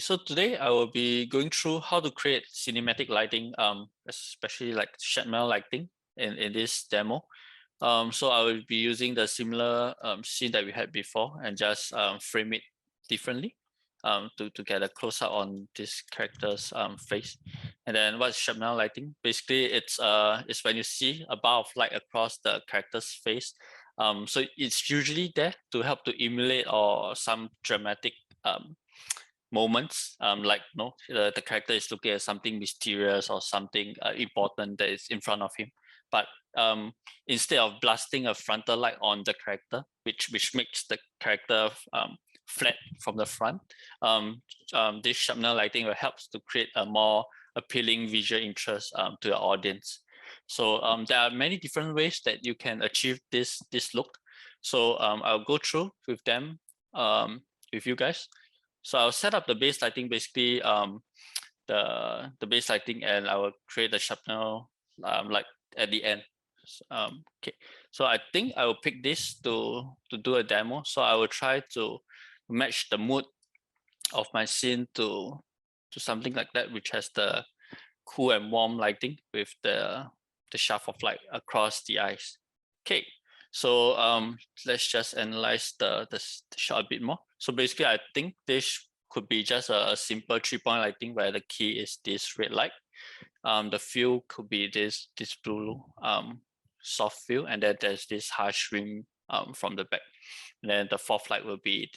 so today I will be going through how to create cinematic lighting, especially like Shatner lighting in this demo. So I will be using the similar scene that we had before and just frame it differently to get a close up on this character's face. And then what's Shatner lighting? Basically, it's when you see a bar of light across the character's face. So it's usually there to help to emulate or some dramatic moments, like the character is looking at something mysterious or something important that is in front of him, but instead of blasting a frontal light on the character, which makes the character flat from the front, this sharpener lighting will help to create a more appealing visual interest to the audience. So there are many different ways that you can achieve this look. So I'll go through with them with you guys. So I'll set up the base lighting, basically the base lighting, and I will create the sharpener like at the end. Okay, so I think I will pick this to do a demo. So I will try to match the mood of my scene to something like that, which has the cool and warm lighting with the shaft of light across the eyes. Okay, so let's just analyze the shot a bit more. So basically, I think this could be just a simple 3-point lighting where the key is this red light. The fill could be this blue soft fill, and then there's this harsh rim from the back. And then the fourth light will be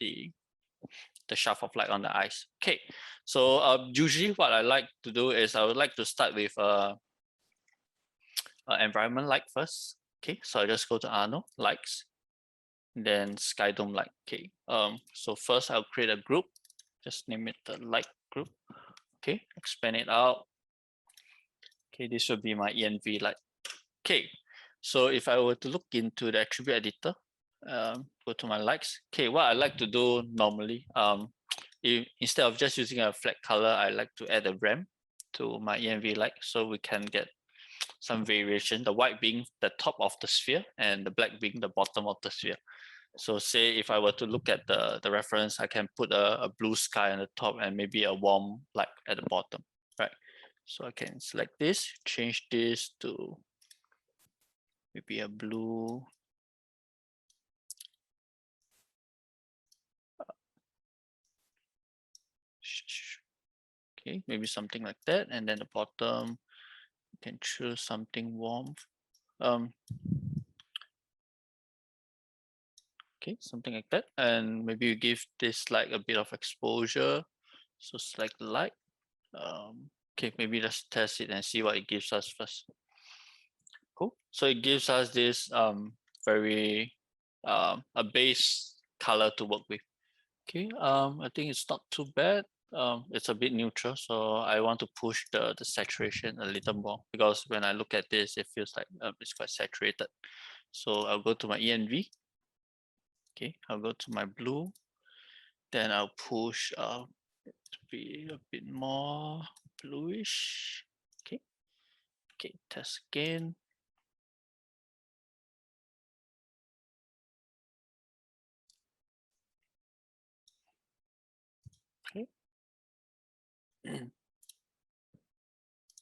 the shaft of light on the eyes. Okay, so usually what I like to do is I would like to start with environment light first. Okay, so I just go to Arnold, lights, then sky dome light. Okay, so first I'll create a group, just name it the light group. Okay, expand it out. Okay, this will be my ENV light. Okay, so if I were to look into the attribute editor, go to my lights. Okay, what I like to do normally, instead of just using a flat color, I like to add a ramp to my ENV light so we can get some variation, the white being the top of the sphere and the black being the bottom of the sphere. So say if I were to look at the reference, I can put a blue sky on the top and maybe a warm light at the bottom, right? So I can select this, change this to maybe a blue. Okay, maybe something like that. And then the bottom, you can choose something warm. Okay, something like that. And maybe you give this like a bit of exposure. So select the light. Okay, maybe let's test it and see what it gives us first. Cool. So it gives us this very a base color to work with. Okay, I think it's not too bad. It's a bit neutral, so I want to push the saturation a little more because when I look at this, it feels like it's quite saturated. So I'll go to my ENV. Okay, I'll go to my blue. Then I'll push to be a bit more bluish. Okay, okay, test again. Okay.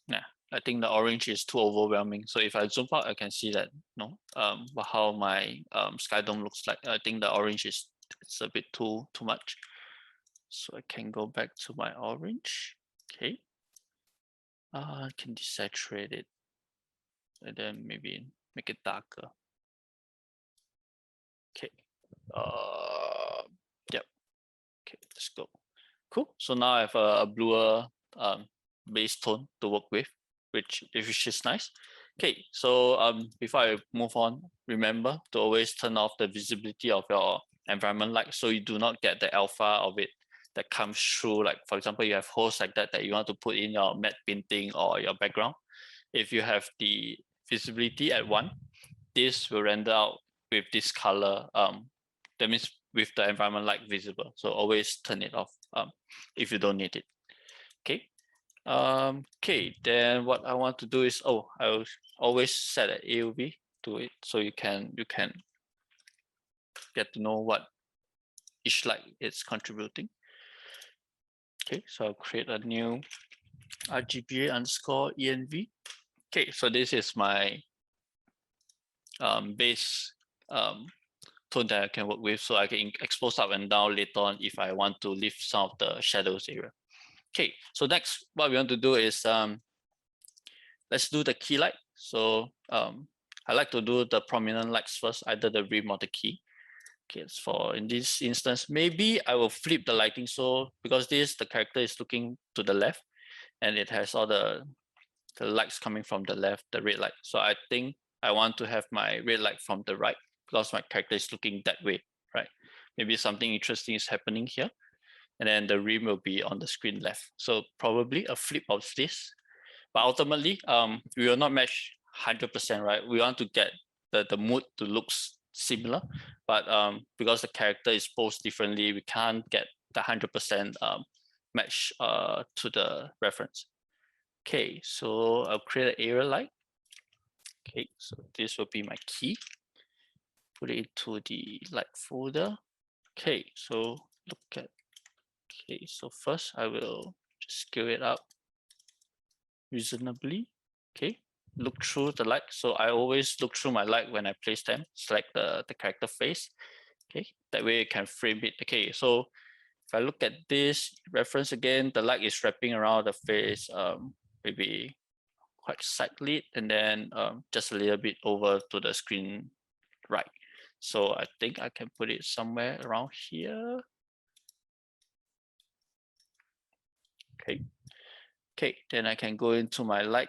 Yeah, I think the orange is too overwhelming. So if I zoom out, I can see that how my sky dome looks like. I think the orange it's a bit too much. So I can go back to my orange. Okay. I can desaturate it and then maybe make it darker. Okay. Yep. Okay, let's go. Cool. So now I have a bluer base tone to work with, which is nice. Okay, so before I move on, remember to always turn off the visibility of your environment light so you do not get the alpha of it that comes through. Like for example, you have holes like that you want to put in your matte painting or your background. If you have the visibility at 1, this will render out with this color. That means with the environment light visible. So always turn it off if you don't need it. Okay. Okay, then what I want to do is I will always set an AOV to it so you can get to know what each light is contributing. Okay, so I'll create a new RGBA underscore env. Okay, so this is my base tone that I can work with, so I can expose up and down later on if I want to leave some of the shadows area. Okay, so next what we want to do is let's do the key light. So I like to do the prominent lights first, either the rim or the key. Okay, so in this instance, maybe I will flip the lighting. So because the character is looking to the left and it has all the lights coming from the left, the red light. So I think I want to have my red light from the right because my character is looking that way, right? Maybe something interesting is happening here. And then the rim will be on the screen left. So probably a flip of this. But ultimately, we will not match 100%, right? We want to get the mood to look similar, but because the character is posed differently, we can't get the 100% match to the reference. Okay, so I'll create an area light. Okay, so this will be my key. Put it into the light folder. Okay, so look at, okay, so first I will just scale it up reasonably. Okay, look through the light. So I always look through my light when I place them, select the character face. Okay, that way you can frame it. Okay, so if I look at this reference again, the light is wrapping around the face, maybe quite side lit, and then just a little bit over to the screen right. So I think I can put it somewhere around here. Okay. Okay, then I can go into my light,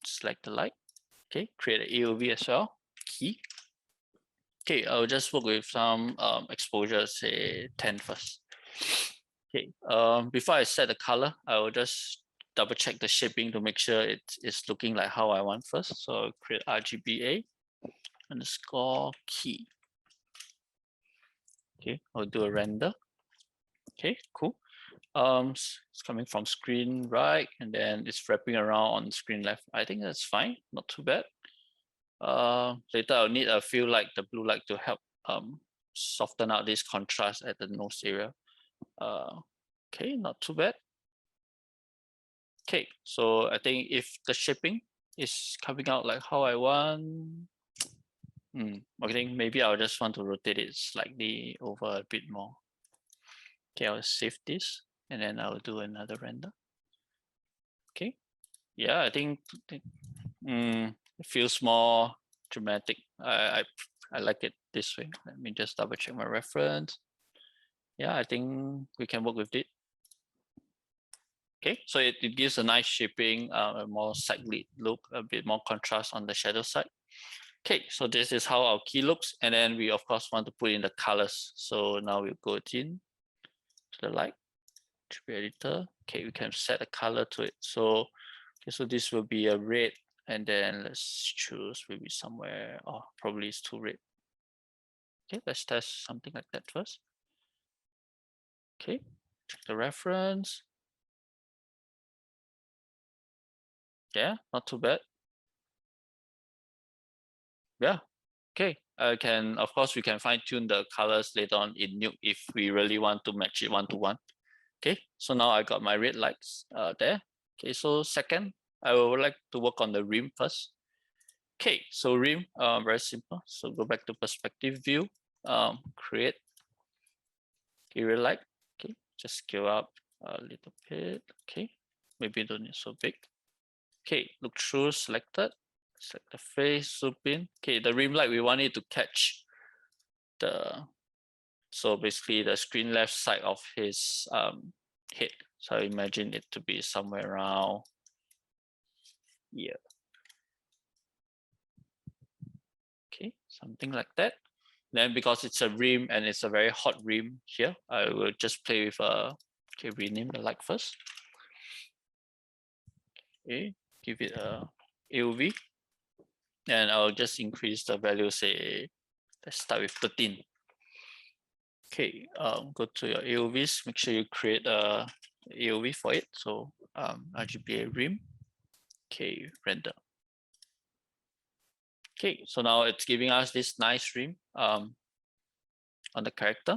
select the light. Okay, create an AOV as well, key. Okay, I'll just work with some exposure, say 10 first. Okay, before I set the color, I will just double check the shaping to make sure it's looking like how I want first. So I'll create RGBA underscore key. Okay, I'll do a render. Okay, cool. It's coming from screen right, and then it's wrapping around on screen left. I think that's fine, not too bad. Later I'll need a few like the blue light to help soften out this contrast at the nose area. Okay, not too bad. Okay, so I think if the shaping is coming out like how I want, I think maybe I'll just want to rotate it slightly over a bit more. Okay, I'll save this and then I'll do another render. Okay, yeah, I think it feels more dramatic. I like it this way. Let me just double check my reference. Yeah, I think we can work with it. Okay, so it gives a nice shaping, a more side lit look, a bit more contrast on the shadow side. Okay, so this is how our key looks. And then we of course want to put in the colors. So now we'll go in to the light, editor. Okay, we can set a color to it. So, okay, so this will be a red, and then let's choose maybe somewhere, oh, probably it's too red. Okay, let's test something like that first. Okay, check the reference. Yeah, not too bad. Yeah, okay. Of course, we can fine tune the colors later on in Nuke if we really want to match it 1-to-1. Okay, so now I got my red lights there. Okay, so second, I would like to work on the rim first. Okay, so rim, very simple. So go back to perspective view, create area light. Okay, just scale up a little bit. Okay, maybe don't need so big. Okay, look through selected, select the face, zoom in. Okay, the rim light, we want it to catch so basically the screen left side of his head. So I imagine it to be somewhere around here. Okay, something like that. Then because it's a rim and it's a very hot rim here, I will just play with okay, rename the light first. Okay, give it a AOV. And I'll just increase the value, say, let's start with 13. Okay, go to your AOVs, make sure you create a AOV for it. So RGBA rim, okay, render. Okay, so now it's giving us this nice rim on the character.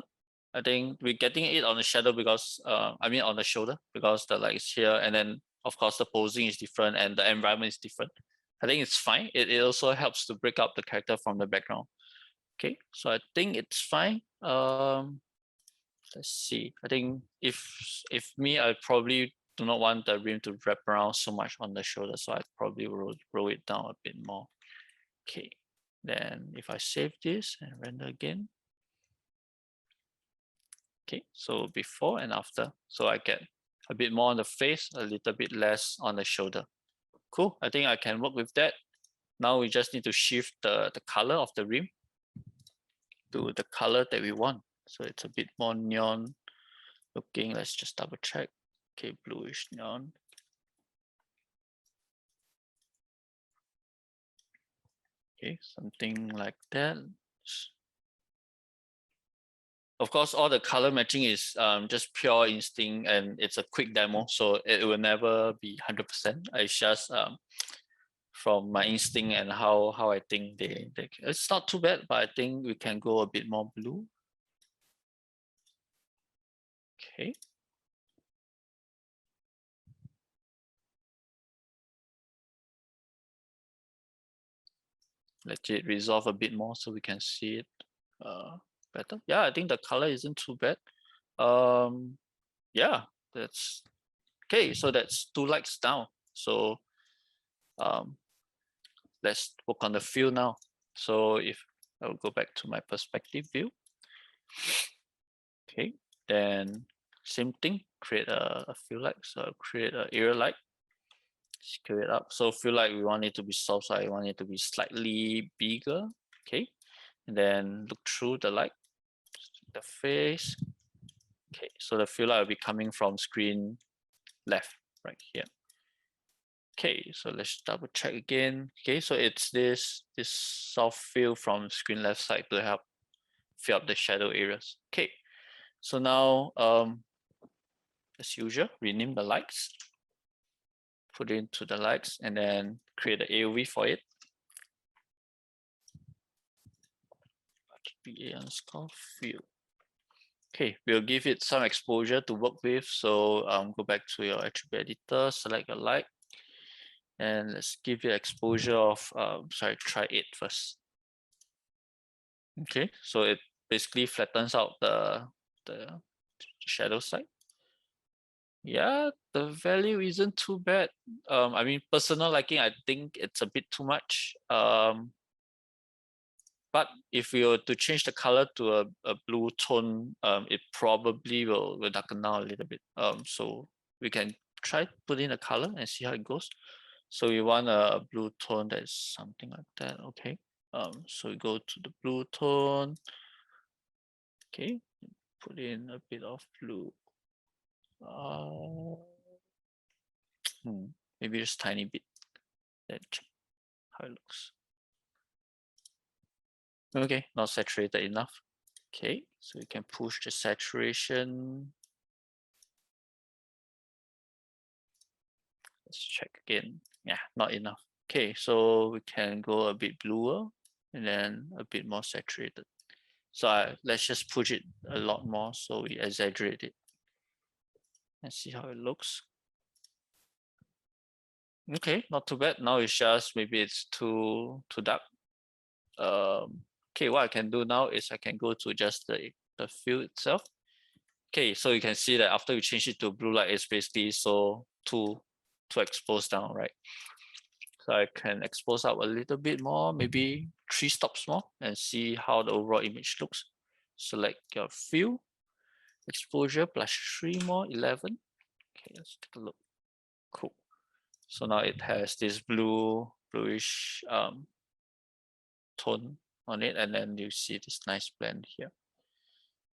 I think we're getting it on the shadow because I mean on the shoulder because the light is here, and then of course the posing is different and the environment is different. I think it's fine. It also helps to break up the character from the background. Okay, so I think it's fine. Let's see. I think if me, I probably do not want the rim to wrap around so much on the shoulder, so I probably roll it down a bit more. Okay, then if I save this and render again. Okay, so before and after, so I get a bit more on the face, a little bit less on the shoulder. Cool, I think I can work with that. Now we just need to shift the color of the rim to the color that we want. So it's a bit more neon looking. Let's just double check. Okay, bluish neon. Okay, something like that. Of course, all the color matching is just pure instinct and it's a quick demo, so it will never be 100%. It's just from my instinct and how I think they it's not too bad, but I think we can go a bit more blue. Okay. Let it resolve a bit more so we can see it better. Yeah, I think the color isn't too bad. Yeah, that's okay. So that's 2 lights down. So let's work on the fill now. So if I'll go back to my perspective view. Okay, then same thing, create a fill light. So I'll create an area light. Scale it up. So feel like we want it to be soft, so I want it to be slightly bigger. Okay, and then look through the light, the face. Okay, so the fill light will be coming from screen left, right here. Okay, so let's double check again. Okay, so it's this soft fill from screen left side to help fill up the shadow areas. Okay, so now as usual, rename the lights, put it into the lights, and then create an AOV for it. RGBA underscore fill. Okay, we'll give it some exposure to work with. So go back to your attribute editor, select a light, and let's give it exposure of, sorry, try 8 first. Okay, so it basically flattens out the shadow side. Yeah, the value isn't too bad. I mean, personal liking, I think it's a bit too much. But if we were to change the color to a blue tone, it probably will darken down a little bit. So we can try put in a color and see how it goes. So we want a blue tone that's something like that. Okay. So we go to the blue tone. Okay. Put in a bit of blue. Maybe just tiny bit. Let's check how it looks. Okay, not saturated enough. Okay, so we can push the saturation. Let's check again. Yeah, not enough. Okay, so we can go a bit bluer and then a bit more saturated. So let's just push it a lot more so we exaggerate it and see how it looks. Okay, not too bad. Now it's just maybe it's too dark. Okay, what I can do now is I can go to just the fill itself. Okay, so you can see that after you change it to blue light, it's basically so too exposed down, right? So I can expose up a little bit more, maybe 3 stops more, and see how the overall image looks. Select your fill, exposure plus 3 more, 11. Okay, let's take a look. Cool. So now it has this bluish tone on it, and then you see this nice blend here.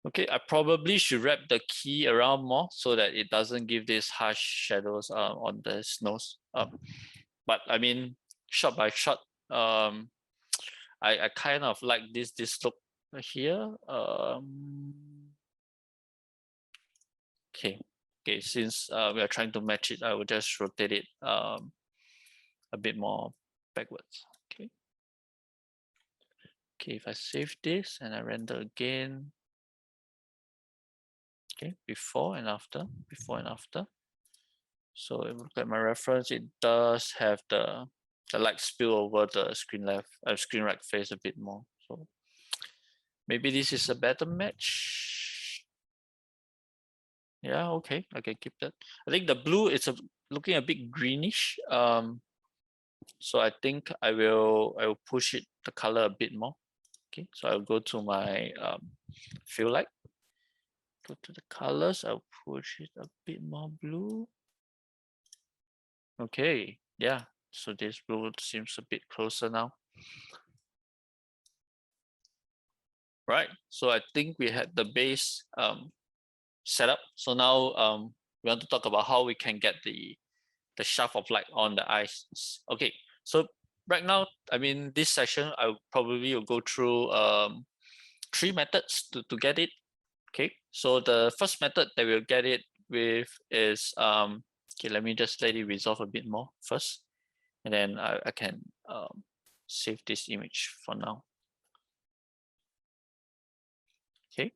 Okay, I probably should wrap the key around more so that it doesn't give these harsh shadows on the nose. But I mean, shot by shot, I kind of like this look here. Okay, since we are trying to match it, I will just rotate it a bit more backwards. Okay, if I save this and I render again, Okay, before and after, before and after. So if you look at my reference, it does have the light spill over the screen screen right face a bit more. So maybe this is a better match. Yeah, okay, I can keep that. I think the blue is looking a bit greenish. So I think I will push it the color a bit more. Okay, so I'll go to my fill light. Go to the colors. I'll push it a bit more blue. Okay, yeah. So this blue seems a bit closer now. Right. So I think we had the base set up. So now we want to talk about how we can get the shaft of light on the eyes. Okay. So right now, I mean, this session, I probably will go through 3 methods to get it. Okay. So the first method that we'll get it with is okay. Let me just let it resolve a bit more first, and then I can save this image for now. Okay.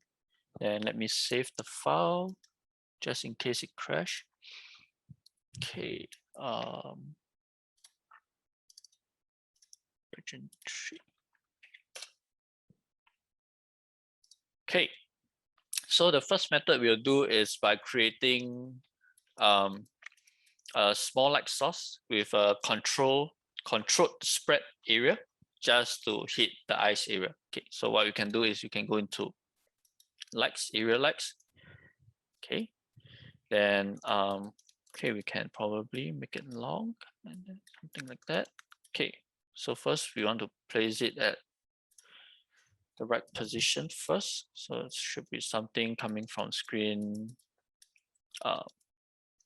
Then let me save the file just in case it crashed. Okay. Version 3. Okay. So the first method we'll do is by creating a small light source with a controlled spread area just to hit the eyes area. Okay. So what you can do is you can go into lights, area lights. Okay. Then okay, we can probably make it long and then something like that. Okay. So first we want to place it at the right position first. So it should be something coming from screen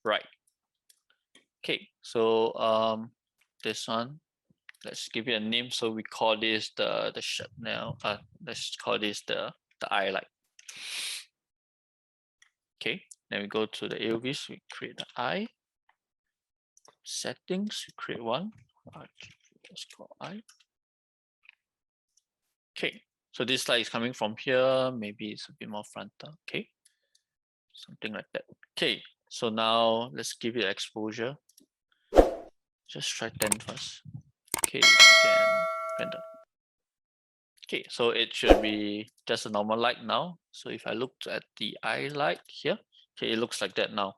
right. Okay, so this one, let's give it a name. So we call this the Shatner. Let's call this the eye light. Okay, then we go to the AOVs, we create the eye. Settings, we create one. Let's call eye. Okay, so this light is coming from here. Maybe it's a bit more frontal. Okay, something like that. Okay, so now let's give it exposure. Just try 10 first. Okay, then render. Okay, so it should be just a normal light now. So if I look at the eye light here, okay, it looks like that now.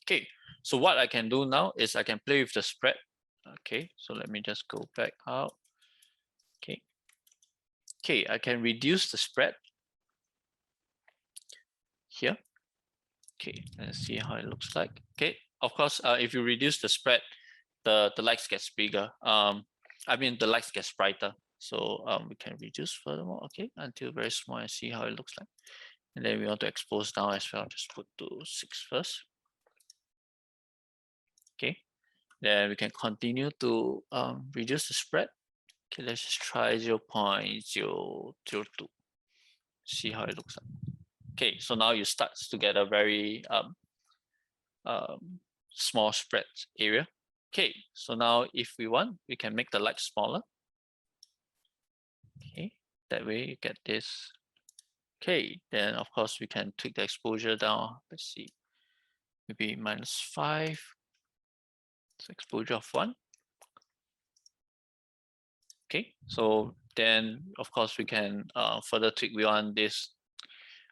Okay, so what I can do now is I can play with the spread. Okay, so let me just go back out. Okay, okay, I can reduce the spread here. Okay, let's see how it looks like. Okay, of course, if you reduce the spread, the lights gets bigger. I mean the lights gets brighter. So we can reduce furthermore. Okay, until very small and see how it looks like. And then we want to expose down as well. Just put to 6 first. Okay, then we can continue to reduce the spread. Okay, let's just try 0.002. See how it looks like. Okay, so now you start to get a very small spread area. Okay, so now if we want, we can make the light smaller. Okay, that way you get this. Okay, then of course we can tweak the exposure down. Let's see, maybe -5. So exposure of 1. Okay, so then of course we can further tweak. We want this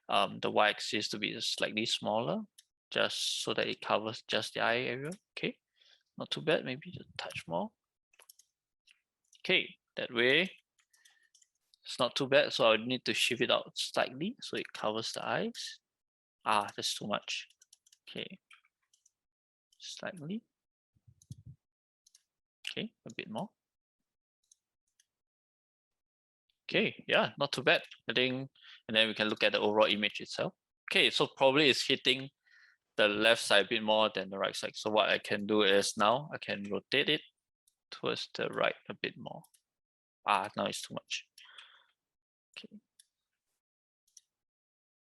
the y-axis to be slightly smaller, just so that it covers just the eye area. Okay, not too bad. Maybe a touch more. Okay, that way it's not too bad. So I need to shift it out slightly so it covers the eyes. Ah, that's too much. Okay, slightly. Okay, a bit more. Okay, yeah, not too bad. I think, and then we can look at the overall image itself. Okay, so probably it's hitting the left side a bit more than the right side. So what I can do is now I can rotate it towards the right a bit more. Ah, now it's too much. Okay.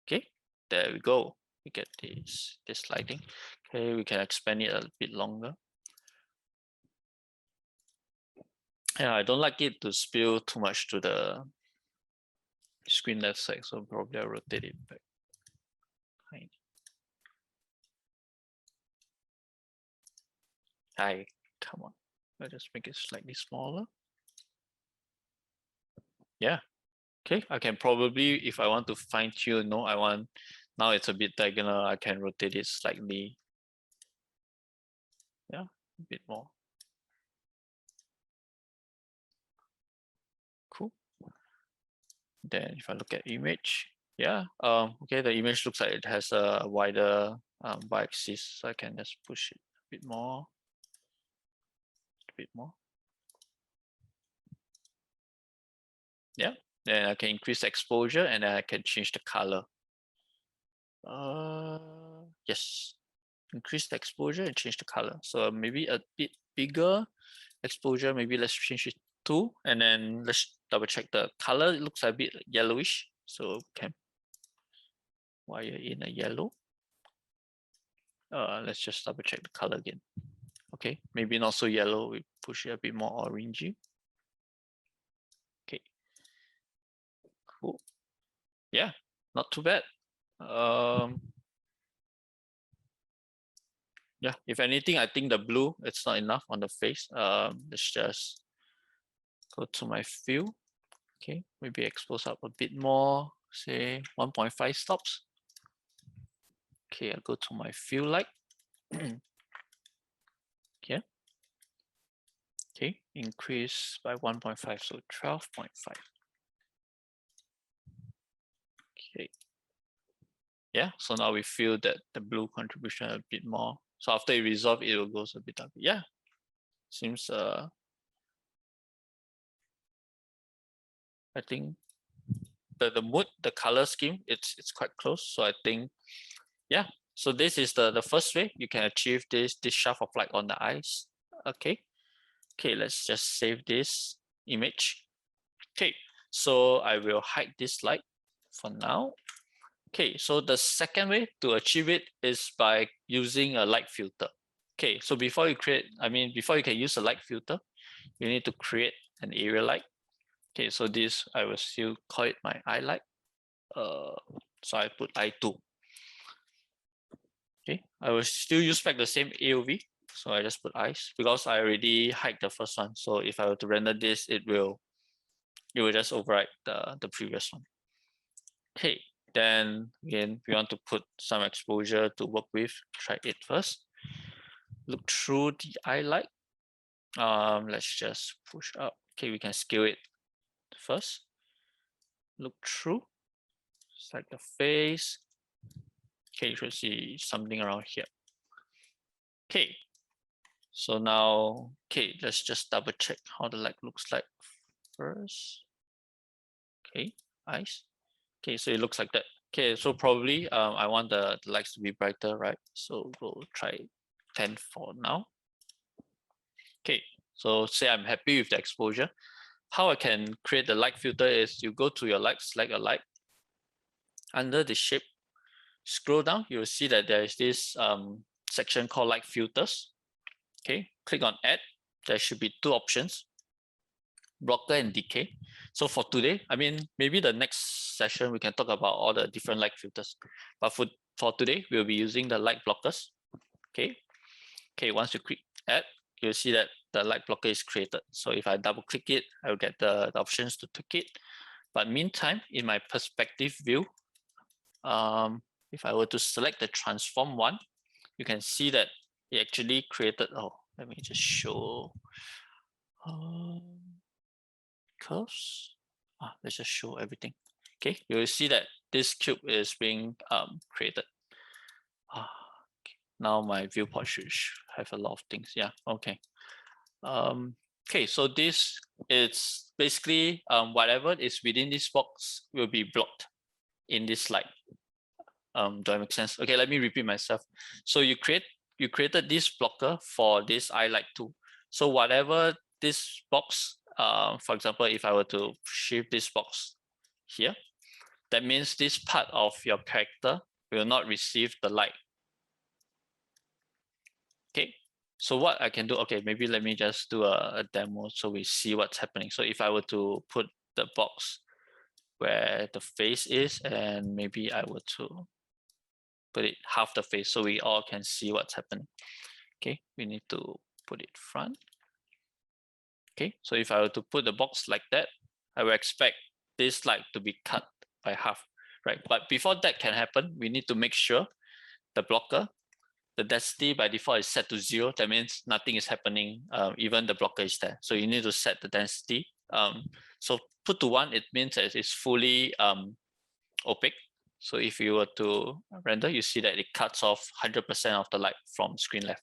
Okay, there we go. We get this lighting. Okay, we can expand it a bit longer. Yeah, I don't like it to spill too much to the screen left side, so probably I'll rotate it back. tiny. Hi, come on. Let's just make it slightly smaller. Yeah. Okay, I can probably, if I want to fine tune, no, I want, now it's a bit diagonal, I can rotate it slightly. Yeah, a bit more. Cool. Then if I look at image, yeah, okay, the image looks like it has a wider y-axis, so I can just push it a bit more, a bit more. Yeah, then I can increase exposure and then I can change the color. Yes, increase the exposure and change the color. So maybe a bit bigger exposure, maybe let's change it to, and then let's double check the color. It looks a bit yellowish, so can wire in a yellow. Let's just double check the color again. Okay, maybe not so yellow, we push it a bit more orangey. Okay, cool. Yeah, not too bad. Yeah, if anything, I think the blue, it's not enough on the face. Let's just go to my fill. Okay, maybe expose up a bit more, say 1.5 stops. Okay, I'll go to my fill light. Okay. Okay, increase by 1.5, so 12.5. Okay. Yeah, so now we feel that the blue contribution a bit more. So after it resolve, it will go a bit up. Yeah, seems I think the mood, the color scheme, it's quite close. So I think, yeah. So this is the first way you can achieve this shaft of light on the eyes. Okay. Okay, let's just save this image. Okay, so I will hide this light for now. Okay, so the second way to achieve it is by using a light filter. Okay, so before you before you can use a light filter, you need to create an area light. Okay, so this, I will still call it my eye light. So I put I2. Okay, I will still use back the same AOV. So I just put eyes because I already hide the first one. So if I were to render this, it will just override the previous one. Okay, then again, we want to put some exposure to work with. Try it first. Look through the eye light. Let's just push up. Okay, we can scale it first. Look through. Select the face. Okay, you should see something around here. Okay, so now, okay, let's just double check how the light looks like first. Okay, eyes. Okay, so it looks like that. Okay, so probably I want the lights to be brighter, right? So we'll try 10 for now. Okay, so say I'm happy with the exposure. How I can create the light filter is you go to your light, select a light. Under the shape, scroll down, you'll see that there is this section called light filters. Okay, click on add. There should be two options, blocker and decay. So for today, maybe the next session we can talk about all the different light filters. But for today, we'll be using the light blockers. Okay. Okay, once you click add, you'll see that the light blocker is created. So if I double click it, I'll get the options to tweak it. But meantime, in my perspective view, if I were to select the transform one, you can see that it actually created, let me just show curves. Let's just show everything. Okay, you will see that this cube is being created. Okay. Now my viewport should have a lot of things. Yeah, okay. Okay, so this is basically whatever is within this box will be blocked in this slide. Do that make sense? Okay, let me repeat myself. So you created this blocker for this eye light too. So whatever this box, for example, if I were to shift this box here, that means this part of your character will not receive the light. Okay, so what I can do, okay, maybe let me just do a demo so we see what's happening. So if I were to put the box where the face is, and maybe I were to put it half the face so we all can see what's happening. Okay, we need to put it front. Okay, so if I were to put the box like that, I will expect this light to be cut by half, right? But before that can happen, we need to make sure the blocker, the density by default is set to 0. That means nothing is happening, even the blocker is there. So you need to set the density. So put to 1, it means that it's fully opaque. So if you were to render, you see that it cuts off 100% of the light from screen left,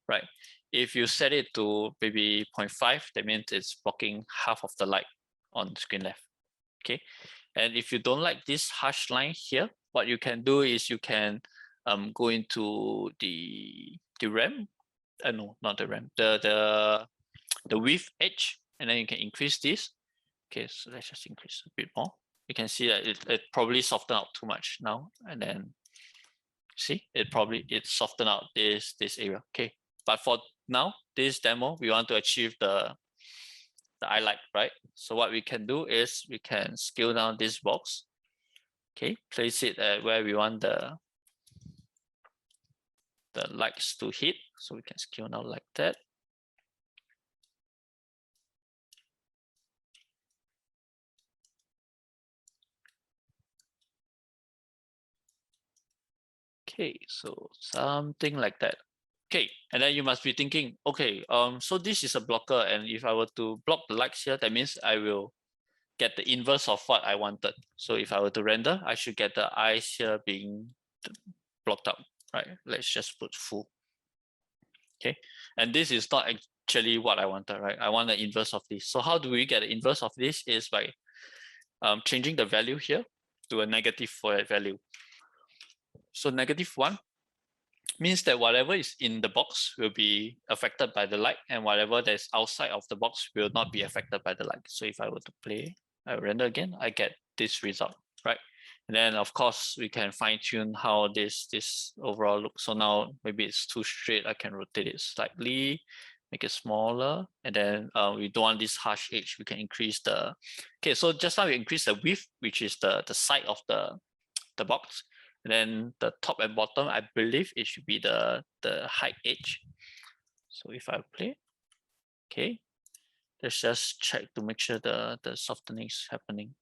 right? If you set it to maybe 0.5, that means it's blocking half of the light on screen left, okay? And if you don't like this harsh line here, what you can do is you can go into the RAM, no, not the RAM, the width edge, and then you can increase this. Okay, so let's just increase a bit more. You can see that it probably softened out too much now, and then see it softened out this area. Okay, but for now, this demo, we want to achieve the eye light, right? So what we can do is we can scale down this box. Okay, place it at where we want the lights to hit. So we can scale down like that. Okay, so something like that. Okay, and then you must be thinking, okay, so this is a blocker, and if I were to block the lights here, that means I will get the inverse of what I wanted. So if I were to render, I should get the eyes here being blocked out, right? Let's just put full. Okay, and this is not actually what I wanted, right? I want the inverse of this. So how do we get the inverse of this? Is by changing the value here to a negative for that value. So -1 means that whatever is in the box will be affected by the light, and whatever that's outside of the box will not be affected by the light. So if I were to play, I render again, I get this result, right? And then of course we can fine tune how this overall looks. So now maybe it's too straight, I can rotate it slightly, make it smaller, and then we don't want this harsh edge. We can increase the, okay, so just now we increase the width, which is the side of the box. And then the top and bottom, I believe it should be the height edge. So if I play, okay, let's just check to make sure the softening is happening.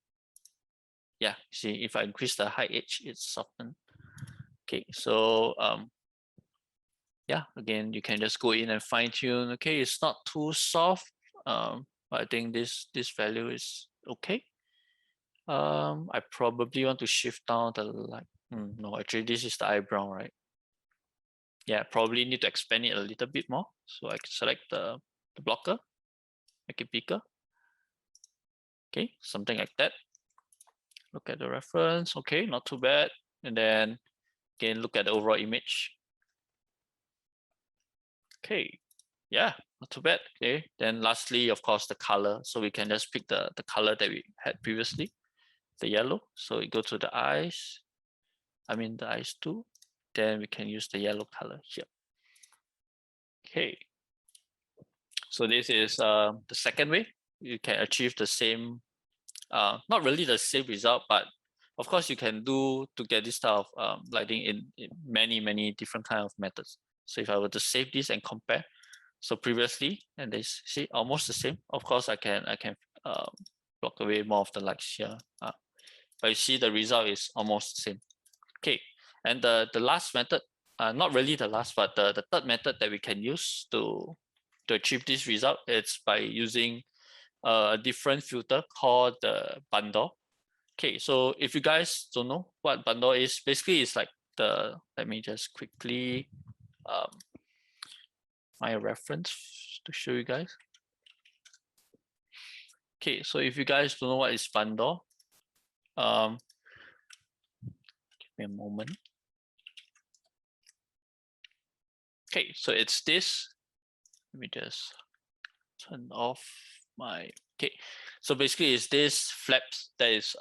Yeah, see, if I increase the height edge, it's softened. Okay, so yeah, again, you can just go in and fine tune. Okay, it's not too soft, but I think this value is okay. I probably want to shift down the light. No, actually, this is the eyebrow, right? Yeah, probably need to expand it a little bit more. So I can select the blocker, make it bigger. Okay, something like that. Look at the reference. Okay, not too bad. And then again, look at the overall image. Okay, yeah, not too bad. Okay, then lastly, of course, the color. So we can just pick the color that we had previously, the yellow. So we go to the eyes. I mean the eyes too. Then we can use the yellow color here. Okay. So this is the second way you can achieve the same, not really the same result, but of course you can do to get this type of lighting in many different kind of methods. So if I were to save this and compare, so previously, and they see almost the same. Of course, I can block away more of the lights here, but you see the result is almost the same. Okay, and the last method, not really the last, but the third method that we can use to achieve this result, it's by using a different filter called the barndoor. Okay, so if you guys don't know what barndoor is, basically it's like let me just quickly my reference to show you guys. Okay, so if you guys don't know what is barndoor, give me a moment. Okay, so it's this. Let me just turn off my, okay. So basically it's this flaps that is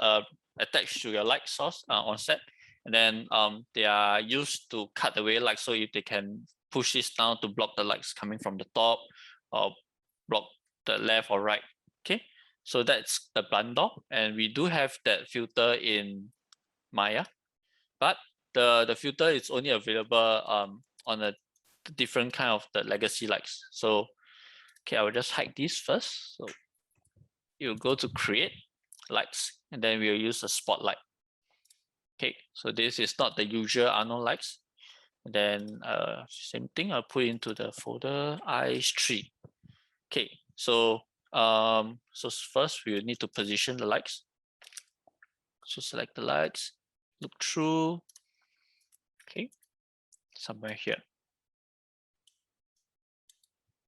attached to your light source on set. And then they are used to cut away light, so if they can push this down to block the lights coming from the top or block the left or right. Okay, so that's the barndoor, and we do have that filter in Maya, but the filter is only available on a different kind of the legacy lights. So okay, I will just hide this first. So you go to create lights, and then we'll use a spotlight. Okay, so this is not the usual Arnold lights. And then same thing, I'll put into the folder IS3. Okay, so first we need to position the lights. So select the lights, look through. Okay, somewhere here.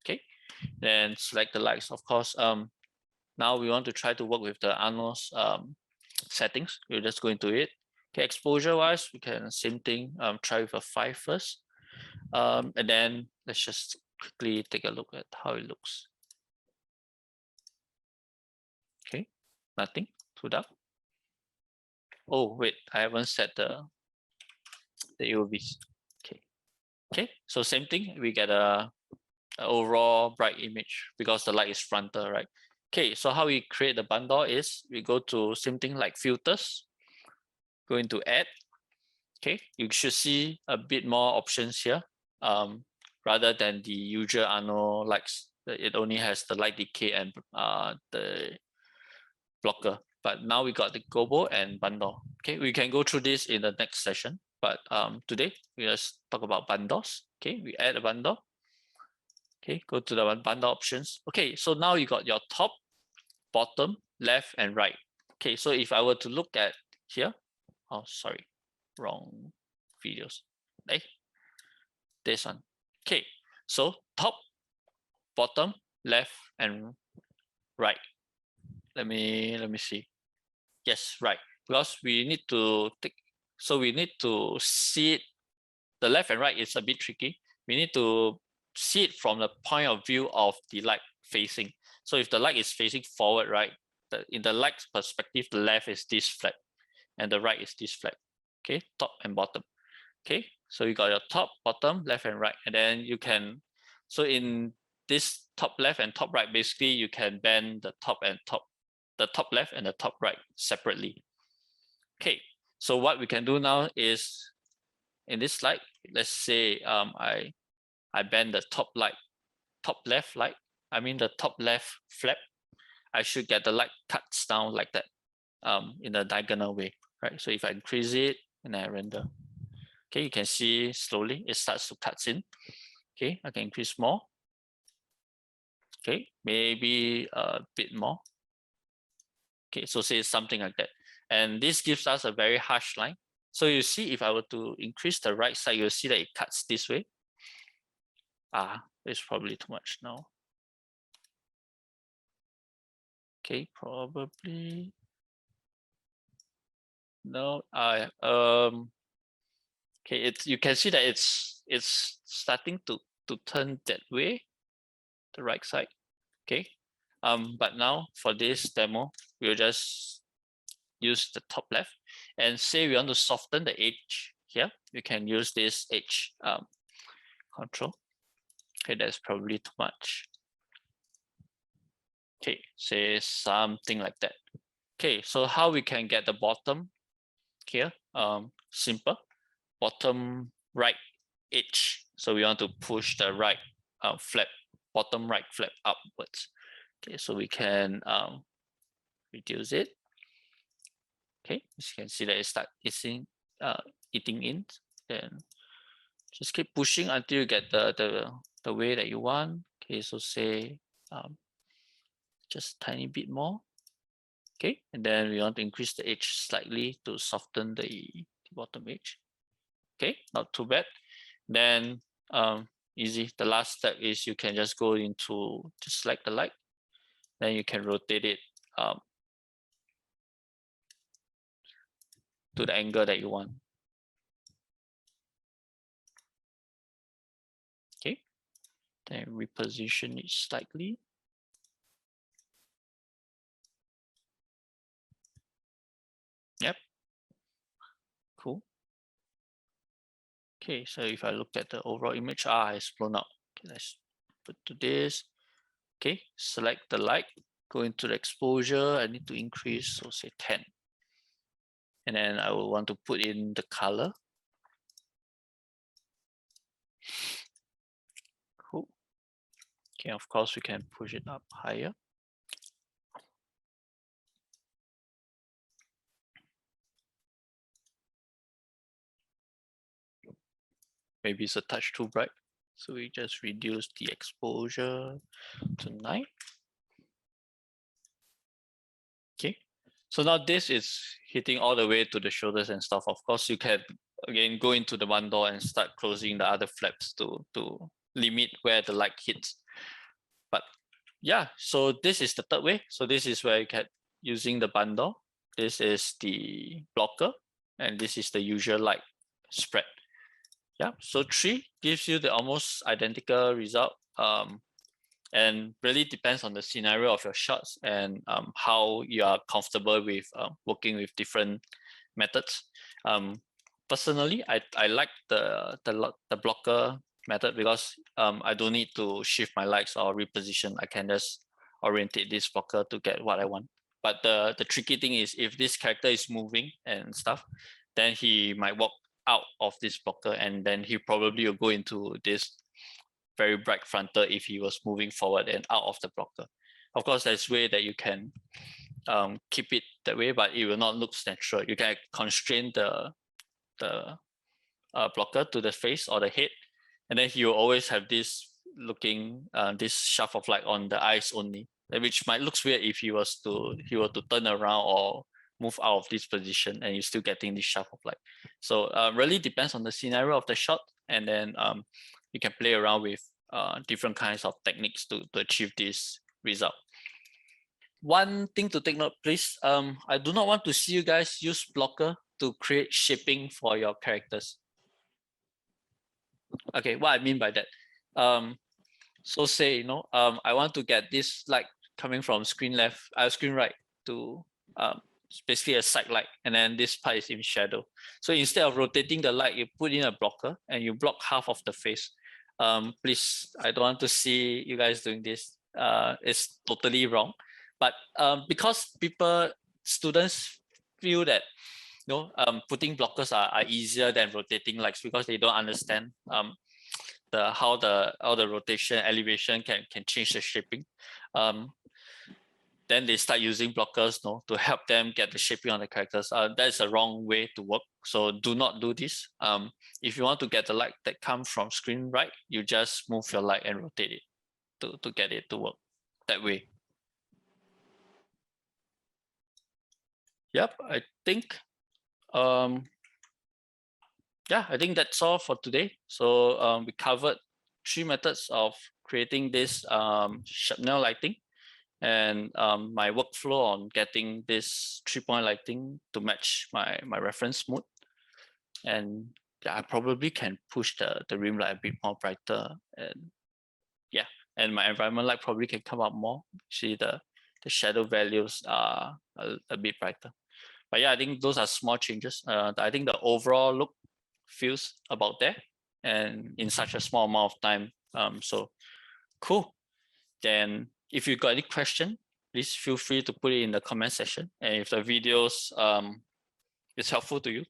Okay, then select the lights. Of course, now we want to try to work with the Arnold's settings. We'll just go into it. Okay, exposure wise, we can same thing. Try with a 5 first. And then let's just quickly take a look at how it looks. Okay, nothing, too dark. Oh wait, I haven't set the UVs. Okay, so same thing, we get a overall bright image because the light is frontal, right? Okay, so how we create the barndoor is we go to same thing like filters, go into add. Okay, you should see a bit more options here, rather than the usual Arnold lights. It only has the light decay and the blocker. But now we got the gobo and barndoor. Okay, we can go through this in the next session. But today we just talk about barndoors. Okay, we add a barndoor. Okay, go to the barndoor options. Okay, so now you got your top, bottom, left, and right. Okay, so if I were to look at here, oh sorry, wrong videos. Hey, this one. Okay, so top, bottom, left, and right. Let me see. Yes, right. Because we need to take, so we need to see it. The left and right is a bit tricky. We need to see it from the point of view of the light facing. So if the light is facing forward, right, in the light perspective, the left is this flat and the right is this flat. Okay, top and bottom. Okay, so you got your top, bottom, left, and right. And then you can, so in this top left and top right, basically you can bend the top left and the top right separately. Okay, so what we can do now is in this slide, let's say I bend the top left light, I mean the top left flap. I should get the light cuts down like that in a diagonal way, right? So if I increase it and I render, okay, you can see slowly it starts to cut in. Okay, I can increase more. Okay, maybe a bit more. Okay, so say something like that. And this gives us a very harsh line. So you see, if I were to increase the right side, you'll see that it cuts this way. It's probably too much now. Okay, probably. No, okay, you can see that it's starting to turn that way, the right side. Okay. But now for this demo, we'll just use the top left and say we want to soften the edge here. We can use this edge control. Okay, that's probably too much. Okay, say something like that. Okay, so how we can get the bottom here? Simple. Bottom right edge. So we want to push the right flap, bottom right flap upwards. Okay, so we can reduce it. Okay, as you can see that it starts eating in. Then just keep pushing until you get the way that you want. Okay, so say just a tiny bit more. Okay, and then we want to increase the edge slightly to soften the bottom edge. Okay, not too bad. Then easy. The last step is you can just go into just select the light. Then you can rotate it to the angle that you want. Okay, then reposition it slightly. Yep, cool. Okay, so if I look at the overall image, it's blown out. Okay, let's put to this. Okay, select the light, go into the exposure. I need to increase, so say 10. And then I will want to put in the color. Cool. Okay, of course we can push it up higher. Maybe it's a touch too bright. So we just reduce the exposure to 9. Okay. So now this is hitting all the way to the shoulders and stuff. Of course, you can again go into the barndoor and start closing the other flaps to limit where the light hits. But yeah, so this is the third way. So this is where you get using the barndoor. This is the blocker, and this is the usual light spread. Yeah, so 3 gives you the almost identical result. And really depends on the scenario of your shots and how you are comfortable with working with different methods. Personally, I like the blocker method because I don't need to shift my lights or reposition. I can just orientate this blocker to get what I want. But the tricky thing is if this character is moving and stuff, then he might walk out of this blocker and then he probably will go into this very bright frontal if he was moving forward and out of the blocker. Of course, there's way that you can keep it that way, but it will not look natural. You can constrain the blocker to the face or the head, and then you always have this looking this shaft of light on the eyes only, which might look weird if he were to turn around or move out of this position and you're still getting this shaft of light. So really depends on the scenario of the shot, and then you can play around with different kinds of techniques to achieve this result. One thing to take note, please. I do not want to see you guys use blocker to create shaping for your characters. Okay, what I mean by that. So say, I want to get this light coming from screen right to basically a side light, and then this part is in shadow. So instead of rotating the light, you put in a blocker and you block half of the face. Please, I don't want to see you guys doing this. It's totally wrong. But because students feel that putting blockers are easier than rotating lights because they don't understand how the rotation elevation can change the shaping. Then they start using blockers to help them get the shaping on the characters. That's a wrong way to work. So do not do this. If you want to get the light that comes from screen right, you just move your light and rotate it to get it to work that way. Yep, I think I think that's all for today. So we covered 3 methods of creating this Shatner lighting, and my workflow on getting this 3-point lighting to match my reference mode. And I probably can push the rim light a bit more brighter, and my environment light probably can come up more. See the shadow values are a bit brighter. But I think those are small changes. I think the overall look feels about there, and in such a small amount of time. So cool. Then if you got any question, please feel free to put it in the comment section. And if the videos is helpful to you,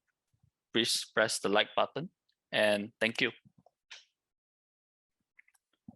please press the like button. And thank you.